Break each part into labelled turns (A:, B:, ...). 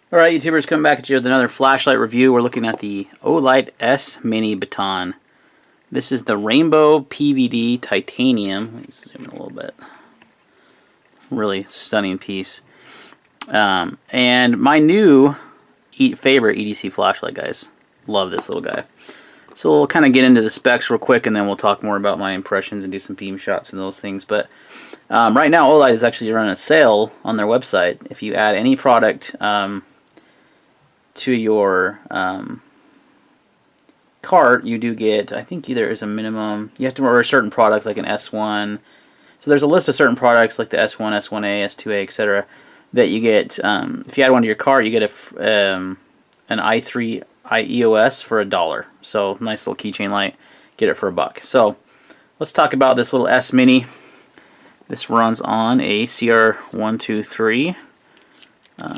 A: Alright YouTubers, coming back at you with another flashlight review. We're looking at the Olight S Mini Baton. This is the Rainbow PVD Titanium. Let me zoom in a little bit. Really stunning piece. And my new favorite EDC flashlight, guys. Love this little guy. So we'll kind of get into the specs real quick, and then we'll talk more about my impressions and do some beam shots and those things. But right now, Olight is actually running a sale on their website. If you add any product to your cart, you do get, I think there is a minimum, you have to order certain products like an S1. So there's a list of certain products like the S1, S1A, S2A, etc. that you get, if you add one to your cart, you get an i3 EOS for $1. So nice little keychain light, get it for $1. So let's talk about this little S Mini. This runs on a CR123.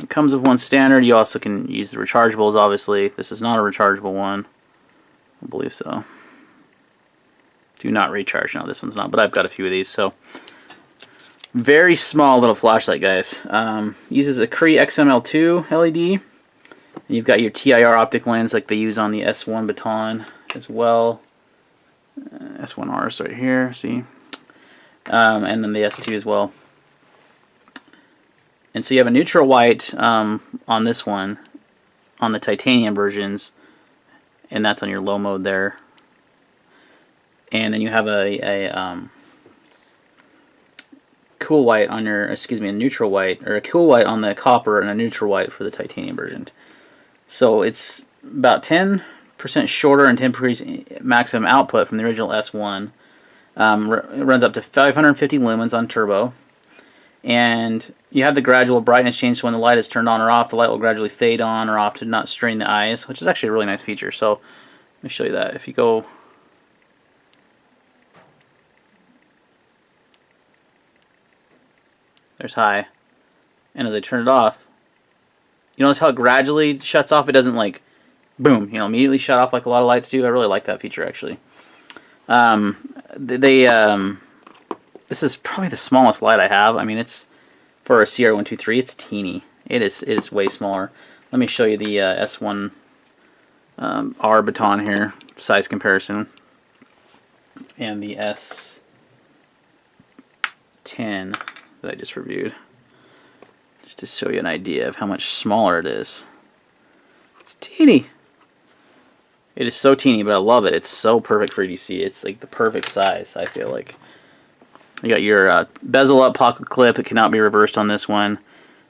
A: Comes with one standard. You also can use the rechargeables, obviously. This is not a rechargeable one. I believe so. Do not recharge. No, this one's not, but I've got a few of these. So, very small little flashlight, guys. Uses a Cree XML2 LED. And you've got your TIR optic lens like they use on the S1 Baton as well. S1R is right here, see? And then the S2 as well. And so you have a neutral white on this one, on the titanium versions, and that's on your low mode there. And then you have a cool white on your, excuse me, a neutral white, or a cool white on the copper and a neutral white for the titanium version. So it's about 10% shorter and 10% maximum output from the original S1. It runs up to 550 lumens on turbo. And you have the gradual brightness change, so when the light is turned on or off, the light will gradually fade on or off to not strain the eyes, which is actually a really nice feature. So let me show you that. If you go, there's high, and as I turn it off, you notice how it gradually shuts off? It doesn't like, boom, immediately shut off like a lot of lights do. I really like that feature, actually. This is probably the smallest light I have. I mean, it's for a CR123, it's teeny. It is way smaller. Let me show you the S1 R Baton here, size comparison, and the S10 that I just reviewed, just to show you an idea of how much smaller it is. It's teeny. It is so teeny, but I love it. It's so perfect for EDC. It's like the perfect size, I feel like. You got your bezel up pocket clip. It cannot be reversed on this one.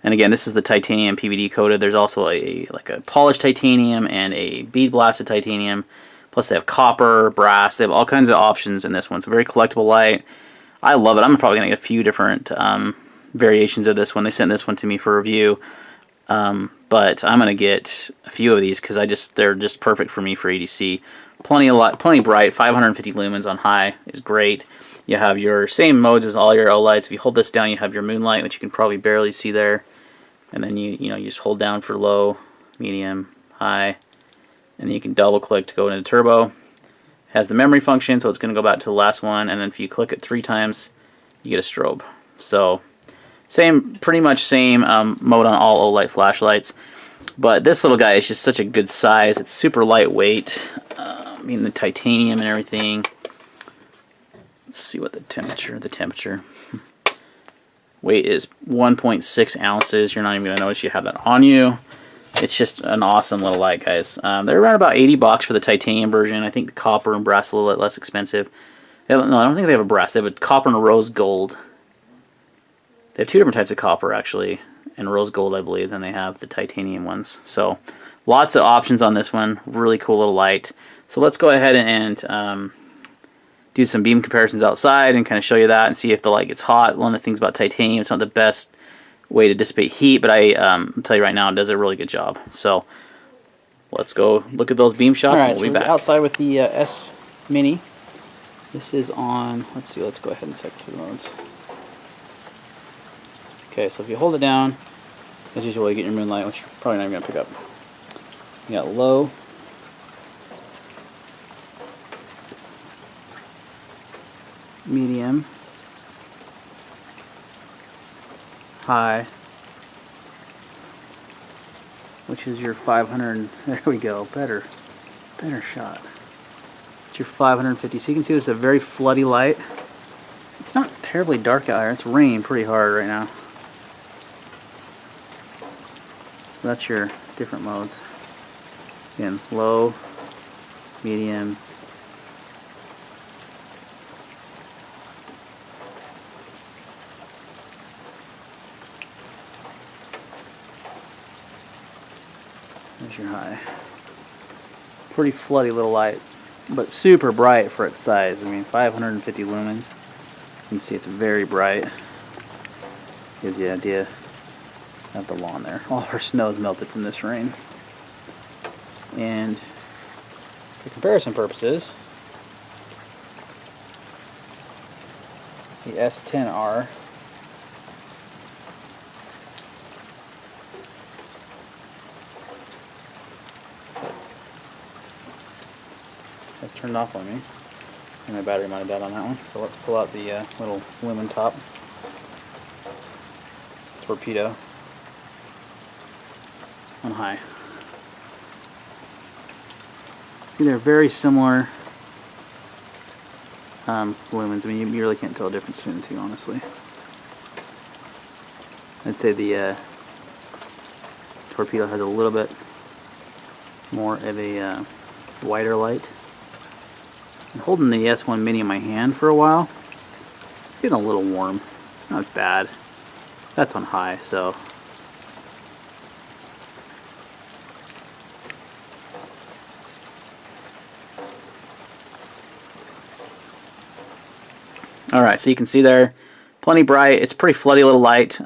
A: And again, this is the titanium PVD coated. There's also like a polished titanium and a bead blasted titanium. Plus they have copper, brass. They have all kinds of options in this one. It's a very collectible light. I love it. I'm probably going to get a few different variations of this one. They sent this one to me for review. But I'm going to get a few of these because they're just perfect for me for EDC. Plenty bright. 550 lumens on high is great. You have your same modes as all your Olights. If you hold this down, you have your moonlight, which you can probably barely see there. And then you just hold down for low, medium, high, and then you can double click to go into turbo. Has the memory function, so it's going to go back to the last one. And then if you click it 3 times, you get a strobe. So pretty much same mode on all Olight flashlights. But this little guy is just such a good size. It's super lightweight. I mean, the titanium and everything. Let's see what the temperature. Weight is 1.6 ounces. You're not even going to notice you have that on you. It's just an awesome little light, guys. They're around about $80 for the titanium version. I think the copper and brass are a little bit less expensive. No, I don't think they have a brass. They have a copper and a rose gold. They have 2 different types of copper, actually, and rose gold, I believe, than they have the titanium ones. So lots of options on this one. Really cool little light. So let's go ahead and do some beam comparisons outside and kind of show you that and see if the light gets hot. One of the things about titanium, it's not the best way to dissipate heat, but I'll tell you right now, it does a really good job. So let's go look at those beam shots.
B: All right,
A: and we'll be back.
B: Outside with the S Mini. This is on, let's see, let's go ahead and check through the modes. Okay, so if you hold it down, as usual, you get your moonlight, which you're probably not even going to pick up. You got low, medium, high, which is your 500. There we go. Better shot. It's your 550. So you can see this is a very floody light. It's not terribly dark out here. It's raining pretty hard right now. So that's your different modes. Again, low, medium. There's your high. Pretty floody little light, but super bright for its size. I mean, 550 lumens. You can see it's very bright. Gives you an idea of the lawn there. All of our snow's melted from this rain. And for comparison purposes, the S10R has turned off on me, and my battery might have died on that one. So let's pull out the little lumen top torpedo on high. See, they're very similar lumens. I mean, you really can't tell the difference between the two, honestly. I'd say the torpedo has a little bit more of a wider light. I'm holding the S1 Mini in my hand for a while. It's getting a little warm. Not bad. That's on high, so. Alright, so you can see there, plenty bright. It's pretty floody little light,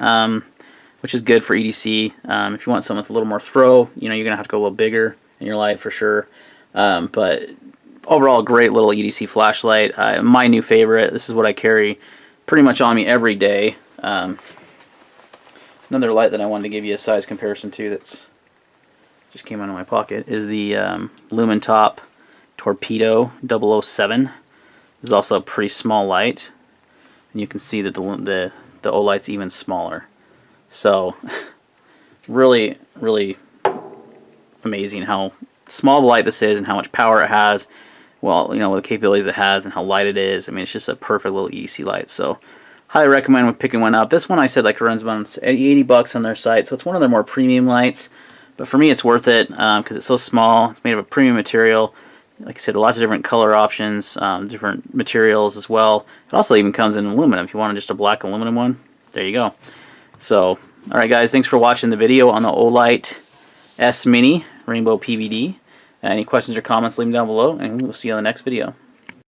B: which is good for EDC. If you want something with a little more throw, you know, you're going to have to go a little bigger in your light for sure. But overall, great little EDC flashlight. My new favorite. This is what I carry pretty much on me every day. Another light that I wanted to give you a size comparison to that's just came out of my pocket is the Lumen Top Torpedo 007. This is also a pretty small light, and you can see that the Olight's even smaller. So really amazing how small the light this is and how much power it has. Well, you know, the capabilities it has and how light it is. I mean, it's just a perfect little EDC light. So highly recommend picking one up. This one I said like runs about $80 on their site, so it's one of their more premium lights. But for me, it's worth it because it's so small. It's made of a premium material. Like I said, lots of different color options, different materials as well. It also even comes in aluminum. If you want just a black aluminum one, there you go. So, alright guys, thanks for watching the video on the Olight S Mini Rainbow PVD. Any questions or comments, leave them down below, and we'll see you on the next video.